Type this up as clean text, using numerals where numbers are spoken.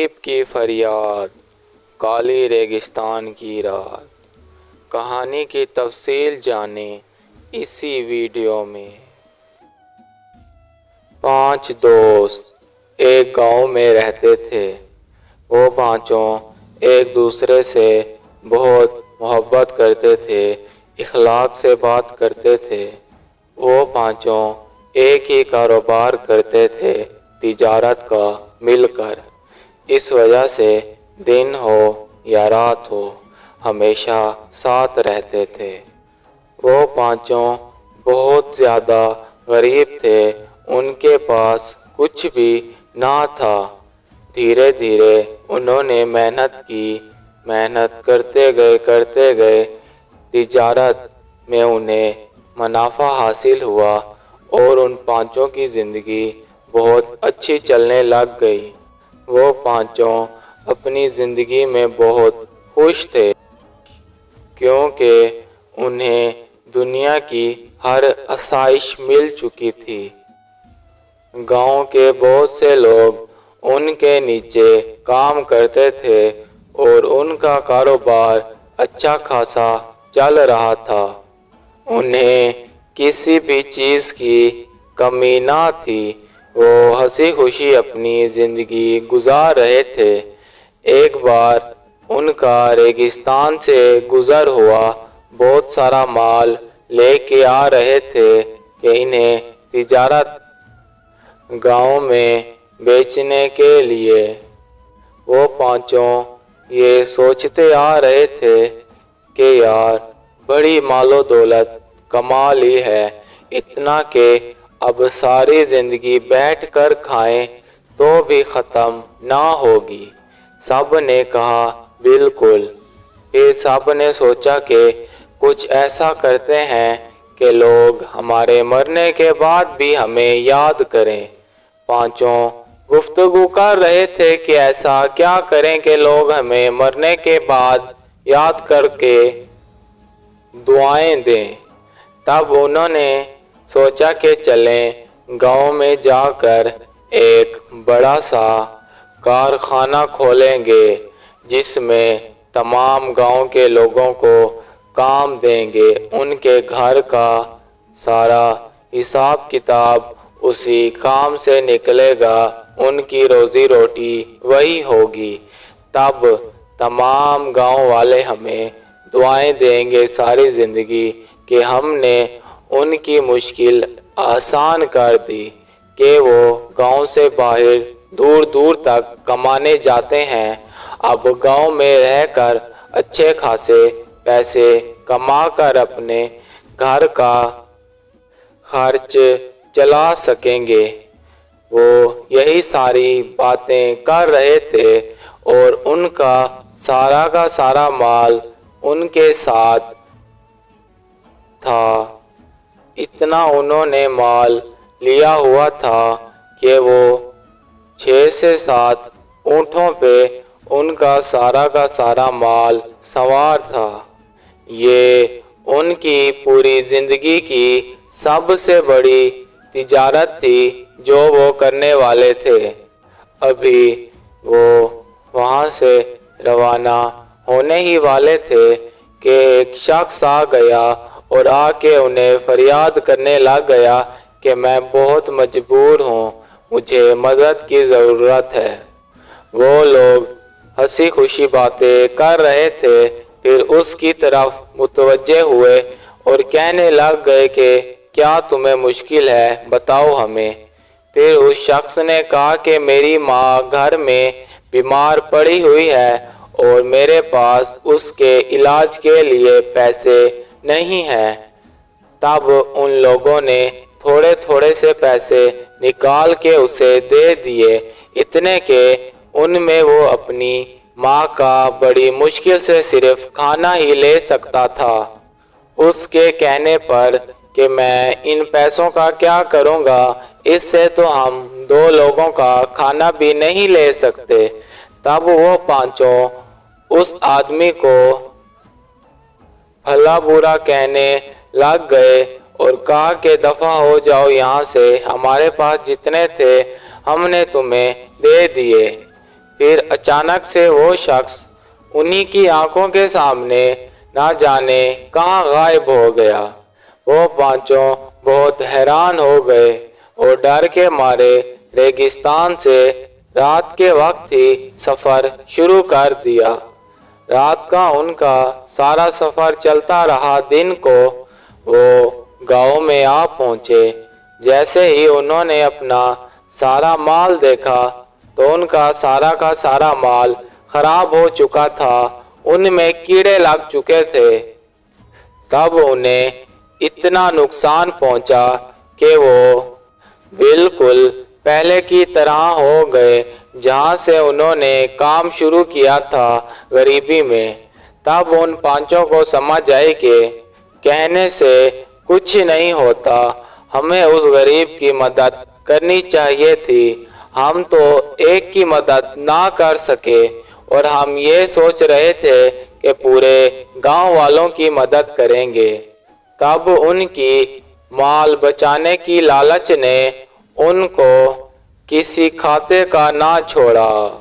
غریب کی فریاد، کالی ریگستان کی رات۔ کہانی کی تفصیل جانیں اسی ویڈیو میں۔ 5 دوست ایک گاؤں میں رہتے تھے۔ وہ پانچوں ایک دوسرے سے بہت محبت کرتے تھے، اخلاق سے بات کرتے تھے۔ وہ پانچوں ایک ہی کاروبار کرتے تھے، تجارت کا، مل کر۔ اس وجہ سے دن ہو یا رات ہو، ہمیشہ ساتھ رہتے تھے۔ وہ پانچوں بہت زیادہ غریب تھے، ان کے پاس کچھ بھی نہ تھا۔ دھیرے دھیرے انہوں نے محنت کی، محنت کرتے گئے، تجارت میں انہیں منافع حاصل ہوا اور ان پانچوں کی زندگی بہت اچھی چلنے لگ گئی۔ وہ پانچوں اپنی زندگی میں بہت خوش تھے، کیونکہ انہیں دنیا کی ہر آسائش مل چکی تھی۔ گاؤں کے بہت سے لوگ ان کے نیچے کام کرتے تھے اور ان کا کاروبار اچھا خاصا چل رہا تھا۔ انہیں کسی بھی چیز کی کمی نہ تھی، وہ ہنسی خوشی اپنی زندگی گزار رہے تھے۔ ایک بار ان کا ریگستان سے گزر ہوا بہت سارا مال لے کے آ رہے تھے کہ انہیں تجارت گاؤں میں بیچنے کے لیے۔ وہ پانچوں یہ سوچتے آ رہے تھے کہ یار بڑی مال و دولت کما لی ہے، اتنا کہ اب ساری زندگی بیٹھ کر کھائیں تو بھی ختم نہ ہوگی۔ سب نے کہا بالکل۔ پھر سب نے سوچا کہ کچھ ایسا کرتے ہیں کہ لوگ ہمارے مرنے کے بعد بھی ہمیں یاد کریں۔ پانچوں گفتگو کر رہے تھے کہ ایسا کیا کریں کہ لوگ ہمیں مرنے کے بعد یاد کر کے دعائیں دیں۔ تب انہوں نے سوچا کہ چلیں گاؤں میں جا کر ایک بڑا سا کارخانہ کھولیں گے، جس میں تمام گاؤں کے لوگوں کو کام دیں گے۔ ان کے گھر کا سارا حساب کتاب اسی کام سے نکلے گا، ان کی روزی روٹی وہی ہوگی۔ تب تمام گاؤں والے ہمیں دعائیں دیں گے ساری زندگی کہ ہم نے ان کی مشکل آسان کر دی کہ وہ گاؤں سے باہر دور دور تک کمانے جاتے ہیں، اب گاؤں میں رہ کر اچھے خاصے پیسے کما کر اپنے گھر کا خرچ چلا سکیں گے۔ وہ یہی ساری باتیں کر رہے تھے اور ان کا سارا مال ان کے ساتھ تھا۔ اتنا انہوں نے مال لیا ہوا تھا کہ وہ 6 سے 7 اونٹوں پہ ان کا سارا مال سوار تھا۔ یہ ان کی پوری زندگی کی سب سے بڑی تجارت تھی جو وہ کرنے والے تھے۔ ابھی وہ وہاں سے روانہ ہونے ہی والے تھے کہ ایک شخص آ گیا اور آ کے انہیں فریاد کرنے لگ گیا کہ میں بہت مجبور ہوں، مجھے مدد کی ضرورت ہے۔ وہ لوگ ہنسی خوشی باتیں کر رہے تھے، پھر اس کی طرف متوجہ ہوئے اور کہنے لگ گئے کہ کیا تمہیں مشکل ہے، بتاؤ ہمیں۔ پھر اس شخص نے کہا کہ میری ماں گھر میں بیمار پڑی ہوئی ہے اور میرے پاس اس کے علاج کے لیے پیسے نہیں ہیں۔ تب ان لوگوں نے تھوڑے سے پیسے نکال کے اسے دے دیے، اتنے کہ ان میں وہ اپنی ماں کا بڑی مشکل سے صرف کھانا ہی لے سکتا تھا۔ اس کے کہنے پر کہ میں ان پیسوں کا کیا کروں گا، اس سے تو ہم 2 لوگوں کا کھانا بھی نہیں لے سکتے۔ تب وہ پانچوں اس آدمی کو بھلا برا کہنے لگ گئے اور کہا کہ دفع ہو جاؤ یہاں سے، ہمارے پاس جتنے تھے ہم نے تمہیں دے دیے۔ پھر اچانک سے وہ شخص انہی کی آنکھوں کے سامنے نہ جانے کہاں غائب ہو گیا۔ وہ پانچوں بہت حیران ہو گئے اور ڈر کے مارے ریگستان سے رات کے وقت ہی سفر شروع کر دیا۔ رات کا ان کا سارا سفر چلتا رہا۔ دن کو وہ گاؤں میں آ پہنچے۔ جیسے ہی انہوں نے اپنا سارا مال دیکھا تو ان کا سارا مال خراب ہو چکا تھا، ان میں کیڑے لگ چکے تھے۔ تب انہیں اتنا نقصان پہنچا کہ وہ بالکل پہلے کی طرح ہو گئے جہاں سے انہوں نے کام شروع کیا تھا، غریبی میں۔ تب ان پانچوں کو سمجھ آئی کہ کہنے سے کچھ نہیں ہوتا، ہمیں اس غریب کی مدد کرنی چاہیے تھی۔ ہم تو ایک کی مدد نہ کر سکے اور ہم یہ سوچ رہے تھے کہ پورے گاؤں والوں کی مدد کریں گے۔ تب ان کی مال بچانے کی لالچ نے ان کو کسی کھاتے کا نہ چھوڑا۔